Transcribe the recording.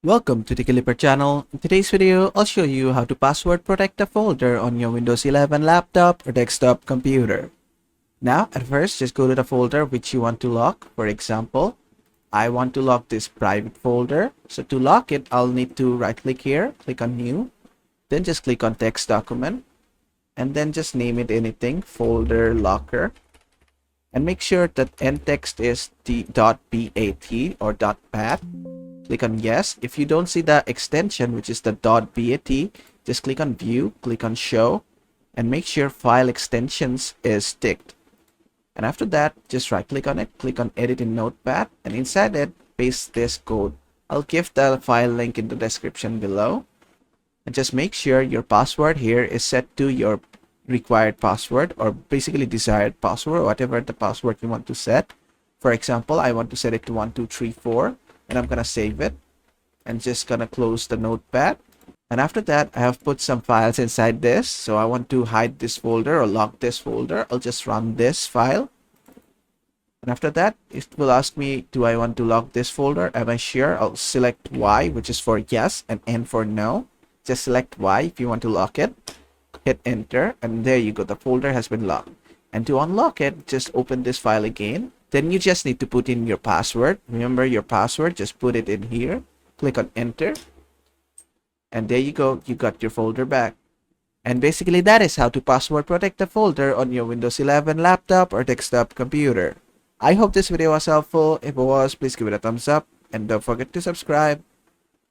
Welcome to the Clipper channel. In today's video, I'll show you how to password protect a folder on your Windows 11 laptop or desktop computer. Now, at first, just go to the folder which you want to lock. For example, I want to lock this private folder. So to lock it, I'll need to right click here, click on new, then just click on text document, and then just name it anything, folder locker. And make sure that end text is the .bat or .pat. Click on yes. If you don't see the extension, which is the .bat, just click on view, click on show, and make sure file extensions is ticked. And after that, just right click on it, click on edit in notepad, and inside it, paste this code. I'll give the file link in the description below. And just make sure your password here is set to your required password, or basically desired password, whatever the password you want to set. For example, I want to set it to 1234, and I'm gonna save it and just gonna close the notepad. And after that, I have put some files inside this, so I want to hide this folder or lock this folder. I'll just run this file, and after that it will ask me, do I want to lock this folder? Am I sure? I'll select Y, which is for yes, and N for no. Just select Y if you want to lock it, hit enter, and there you go, the folder has been locked. And to unlock it, just open this file again. Then you just need to put in your password. Remember your password, just put it in here, click on enter, and there you go, you got your folder back. And basically that is how to password protect a folder on your Windows 11 laptop or desktop computer. I hope this video was helpful. If it was, please give it a thumbs up and don't forget to subscribe.